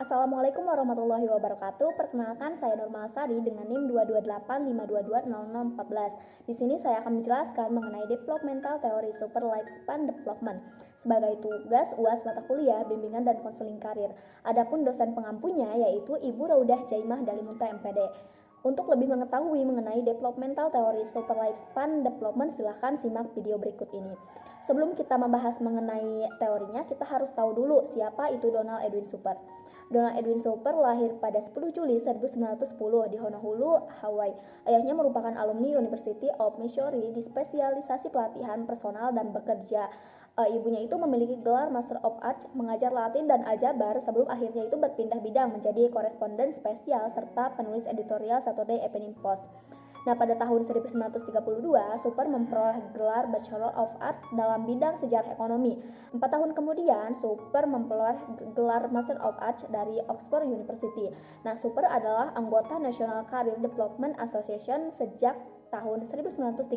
Assalamualaikum warahmatullahi wabarakatuh. Perkenalkan, saya Nurmal Sari dengan NIM 22852200014. Di sini saya akan menjelaskan mengenai Developmental Theory Super Lifespan Development sebagai tugas UAS mata kuliah Bimbingan dan Konseling Karir. Adapun dosen pengampunya yaitu Ibu Raudah Jaimah Dalimunta MPD. Untuk lebih mengetahui mengenai Developmental Theory Super Lifespan Development, silahkan simak video berikut ini. Sebelum kita membahas mengenai teorinya, kita harus tahu dulu siapa itu Donald Edwin Super. Donald Edwin Super lahir pada 10 Juli 1910 di Honolulu, Hawaii. Ayahnya merupakan alumni University of Missouri di spesialisasi pelatihan personal dan bekerja. Ibunya itu memiliki gelar Master of Arts, mengajar Latin dan aljabar sebelum akhirnya itu berpindah bidang menjadi koresponden spesial serta penulis editorial Saturday Evening Post. Nah, pada tahun 1932, Super memperoleh gelar Bachelor of Arts dalam bidang sejarah ekonomi. 4 tahun kemudian, Super memperoleh gelar Master of Arts dari Oxford University. Nah, Super adalah anggota National Career Development Association sejak tahun 1934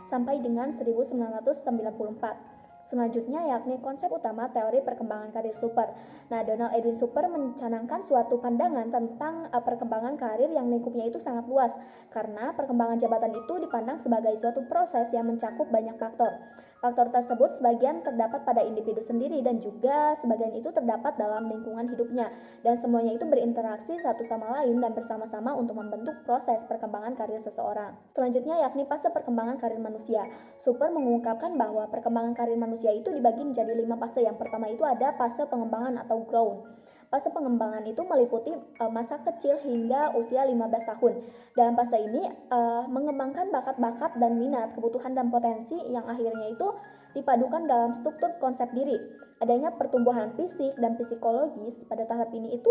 sampai dengan 1994. Selanjutnya yakni konsep utama teori perkembangan karir Super. Nah, Donald Edwin Super mencanangkan suatu pandangan tentang perkembangan karir yang lingkupnya itu sangat luas, karena perkembangan jabatan itu dipandang sebagai suatu proses yang mencakup banyak faktor. Faktor tersebut sebagian terdapat pada individu sendiri dan juga sebagian itu terdapat dalam lingkungan hidupnya, dan semuanya itu berinteraksi satu sama lain dan bersama-sama untuk membentuk proses perkembangan karir seseorang. Selanjutnya yakni fase perkembangan karir manusia. Super mengungkapkan bahwa perkembangan karir manusia itu dibagi menjadi 5 fase. Yang pertama itu ada fase pengembangan atau growth. Fase pengembangan itu meliputi masa kecil hingga usia 15 tahun. Dalam fase ini mengembangkan bakat-bakat dan minat, kebutuhan dan potensi yang akhirnya itu dipadukan dalam struktur konsep diri. Adanya pertumbuhan fisik dan psikologis. Pada tahap ini itu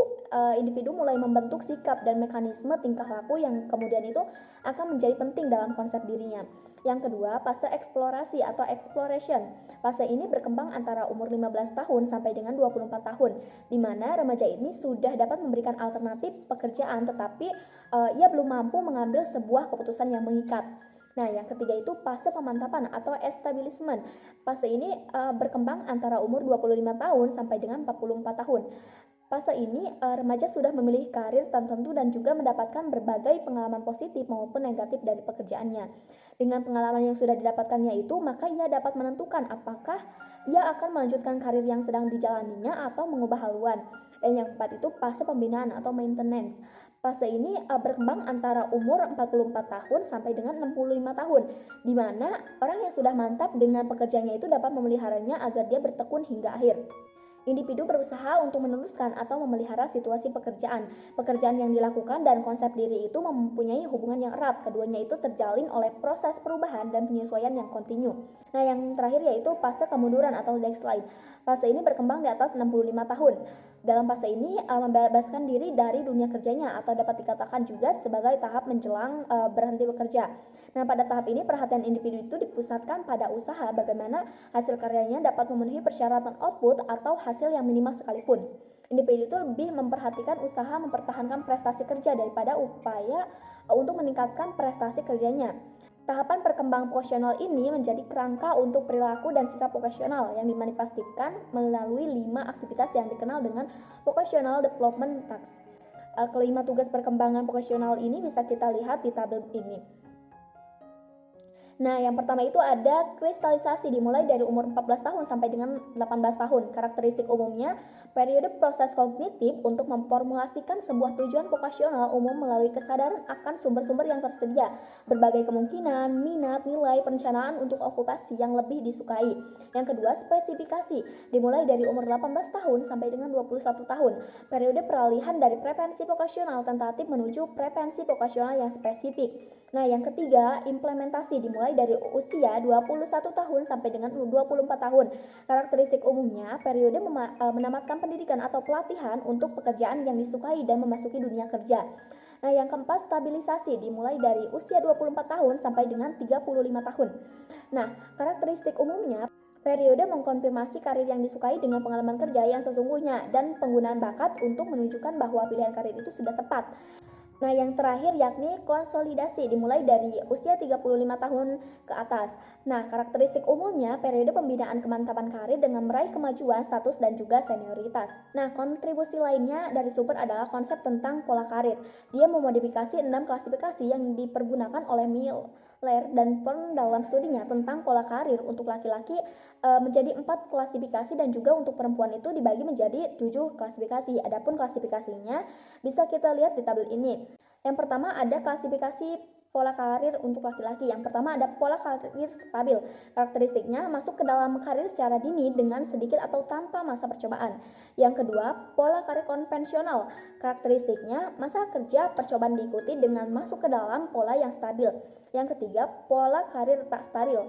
individu mulai membentuk sikap dan mekanisme tingkah laku yang kemudian itu akan menjadi penting dalam konsep dirinya. Yang kedua, fase eksplorasi atau exploration. Fase ini berkembang antara umur 15 tahun sampai dengan 24 tahun, di mana remaja ini sudah dapat memberikan alternatif pekerjaan, tetapi ia belum mampu mengambil sebuah keputusan yang mengikat. Nah, yang ketiga itu fase pemantapan atau establishment. Fase ini berkembang antara umur 25 tahun sampai dengan 44 tahun. Fase ini remaja sudah memilih karir tertentu dan juga mendapatkan berbagai pengalaman positif maupun negatif dari pekerjaannya. Dengan pengalaman yang sudah didapatkannya itu, maka ia dapat menentukan apakah ia akan melanjutkan karir yang sedang dijalaninya atau mengubah haluan. Dan yang keempat itu fase pembinaan atau maintenance. Fase ini berkembang antara umur 44 tahun sampai dengan 65 tahun, di mana orang yang sudah mantap dengan pekerjaannya itu dapat memeliharanya agar dia bertekun hingga akhir. Individu berusaha untuk meneruskan atau memelihara situasi pekerjaan yang dilakukan, dan konsep diri itu mempunyai hubungan yang erat. Keduanya itu terjalin oleh proses perubahan dan penyesuaian yang kontinu. Nah, yang terakhir yaitu fase kemunduran atau backslide. Fase ini berkembang di atas 65 tahun. Dalam fase ini membebaskan diri dari dunia kerjanya atau dapat dikatakan juga sebagai tahap menjelang berhenti bekerja. Nah, pada tahap ini perhatian individu itu dipusatkan pada usaha, bagaimana hasil karyanya dapat memenuhi persyaratan output atau hasil yang minimal sekalipun. Individu itu lebih memperhatikan usaha mempertahankan prestasi kerja daripada upaya untuk meningkatkan prestasi kerjanya. Tahapan perkembangan vokasional ini menjadi kerangka untuk perilaku dan sikap vokasional yang dimanifestasikan melalui 5 aktivitas yang dikenal dengan vocational development tasks. Kelima tugas perkembangan vokasional ini bisa kita lihat di tabel ini. Nah, yang pertama itu ada kristalisasi, dimulai dari umur 14 tahun sampai dengan 18 tahun. Karakteristik umumnya, periode proses kognitif untuk memformulasikan sebuah tujuan vokasional umum melalui kesadaran akan sumber-sumber yang tersedia, berbagai kemungkinan, minat, nilai, perencanaan untuk okupasi yang lebih disukai. Yang kedua, spesifikasi, dimulai dari umur 18 tahun sampai dengan 21 tahun. Periode peralihan dari preferensi vokasional tentatif menuju preferensi vokasional yang spesifik. Nah, yang ketiga, implementasi, dimulai dari usia 21 tahun sampai dengan 24 tahun. Karakteristik umumnya, periode menamatkan pendidikan atau pelatihan untuk pekerjaan yang disukai dan memasuki dunia kerja. Nah, yang keempat, stabilisasi, dimulai dari usia 24 tahun sampai dengan 35 tahun. Nah, karakteristik umumnya, periode mengkonfirmasi karir yang disukai dengan pengalaman kerja yang sesungguhnya dan penggunaan bakat untuk menunjukkan bahwa pilihan karir itu sudah tepat. Nah, yang terakhir yakni konsolidasi dimulai dari usia 35 tahun ke atas. Nah, karakteristik umumnya periode pembinaan kemantapan karir dengan meraih kemajuan, status, dan juga senioritas. Nah, kontribusi lainnya dari Super adalah konsep tentang pola karir. Dia memodifikasi 6 klasifikasi yang dipergunakan oleh Miller dan Pern dalam studinya tentang pola karir untuk laki-laki menjadi 4 klasifikasi dan juga untuk perempuan itu dibagi menjadi 7 klasifikasi. Adapun klasifikasinya bisa kita lihat di tabel ini. Yang pertama ada klasifikasi pola karir untuk laki-laki. Yang pertama ada pola karir stabil. Karakteristiknya masuk ke dalam karir secara dini dengan sedikit atau tanpa masa percobaan. Yang kedua, pola karir konvensional. Karakteristiknya masa kerja percobaan diikuti dengan masuk ke dalam pola yang stabil. Yang ketiga, pola karir tak stabil.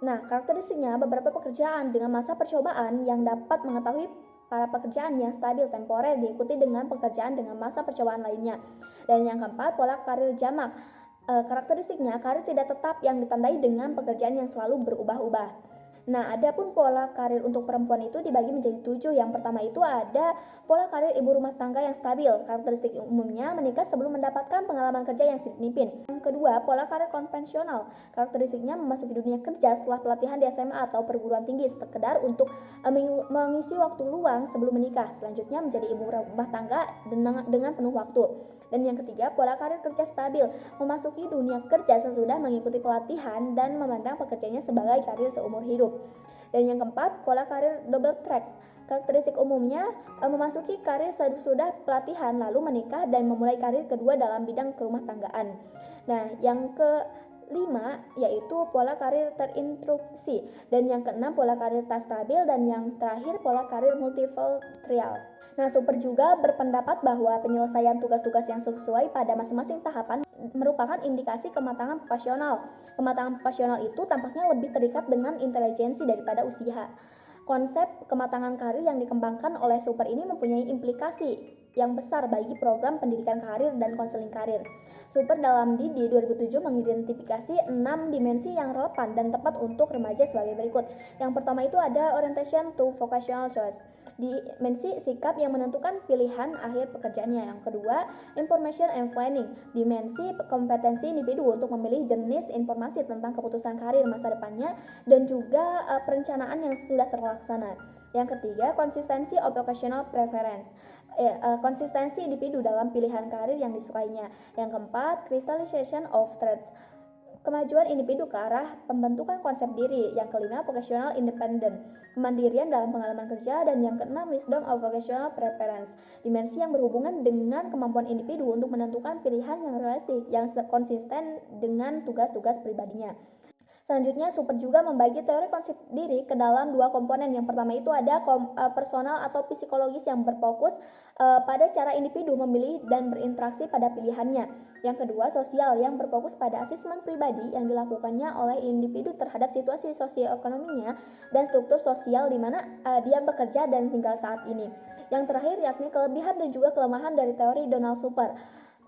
Nah, karakteristiknya beberapa pekerjaan dengan masa percobaan yang dapat mengetahui para pekerjaan yang stabil temporer diikuti dengan pekerjaan dengan masa percobaan lainnya. Dan yang keempat, pola karir jamak. Karakteristiknya karir tidak tetap yang ditandai dengan pekerjaan yang selalu berubah-ubah. Nah, adapun pola karir untuk perempuan itu dibagi menjadi 7. Yang pertama itu ada pola karir ibu rumah tangga yang stabil. Karakteristik umumnya menikah sebelum mendapatkan pengalaman kerja yang signifikan. Yang kedua, pola karir konvensional. Karakteristiknya memasuki dunia kerja setelah pelatihan di SMA atau perguruan tinggi sekedar untuk mengisi waktu luang sebelum menikah. Selanjutnya menjadi ibu rumah tangga dengan penuh waktu. Dan yang ketiga, pola karir kerja stabil, memasuki dunia kerja sesudah mengikuti pelatihan dan memandang pekerjaannya sebagai karir seumur hidup. Dan yang keempat, pola karir double tracks. Karakteristik umumnya memasuki karir sesudah pelatihan lalu menikah dan memulai karir kedua dalam bidang kerumah tanggaan. Nah, yang kelima yaitu pola karir terinterupsi, dan yang keenam pola karir tak stabil, dan yang terakhir pola karir multiple trial. Nah, Super juga berpendapat bahwa penyelesaian tugas-tugas yang sesuai pada masing-masing tahapan merupakan indikasi kematangan profesional. Kematangan profesional itu tampaknya lebih terikat dengan intelijensi daripada usia. Konsep kematangan karir yang dikembangkan oleh Super ini mempunyai implikasi yang besar bagi program pendidikan karir dan konseling karir. Super dalam Didi 2007 mengidentifikasi 6 dimensi yang relevan dan tepat untuk remaja sebagai berikut. Yang pertama itu ada orientation to vocational choice. Dimensi sikap yang menentukan pilihan akhir pekerjaannya. Yang kedua, information and planning. Dimensi kompetensi individu untuk memilih jenis informasi tentang keputusan karir masa depannya dan juga perencanaan yang sudah terlaksana. Yang ketiga, konsistensi of vocational preference. Konsistensi individu dalam pilihan karir yang disukainya. Yang keempat, crystallization of traits. Kemajuan individu ke arah pembentukan konsep diri. Yang kelima, vocational independent, kemandirian dalam pengalaman kerja. Dan yang keenam, wisdom of vocational preference, dimensi yang berhubungan dengan kemampuan individu untuk menentukan pilihan yang realistik, yang konsisten dengan tugas-tugas pribadinya. Selanjutnya, Super juga membagi teori konsep diri ke dalam 2 komponen. Yang pertama itu ada personal atau psikologis yang berfokus pada cara individu memilih dan berinteraksi pada pilihannya. Yang kedua, sosial yang berfokus pada asesmen pribadi yang dilakukannya oleh individu terhadap situasi sosioekonominya dan struktur sosial di mana dia bekerja dan tinggal saat ini. Yang terakhir yakni kelebihan dan juga kelemahan dari teori Donald Super.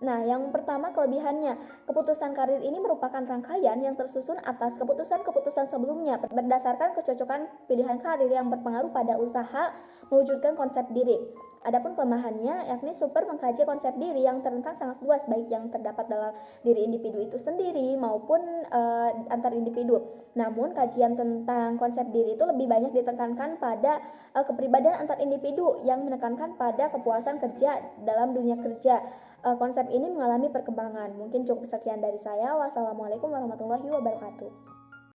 Nah, yang pertama kelebihannya, keputusan karir ini merupakan rangkaian yang tersusun atas keputusan-keputusan sebelumnya berdasarkan kecocokan pilihan karir yang berpengaruh pada usaha mewujudkan konsep diri. Adapun kelemahannya, yakni Super mengkaji konsep diri yang terentang sangat luas, baik yang terdapat dalam diri individu itu sendiri maupun antar individu. Namun, kajian tentang konsep diri itu lebih banyak ditekankan pada kepribadian antar individu yang menekankan pada kepuasan kerja dalam dunia kerja. Konsep ini mengalami perkembangan. Mungkin cukup sekian dari saya. Wassalamualaikum warahmatullahi wabarakatuh.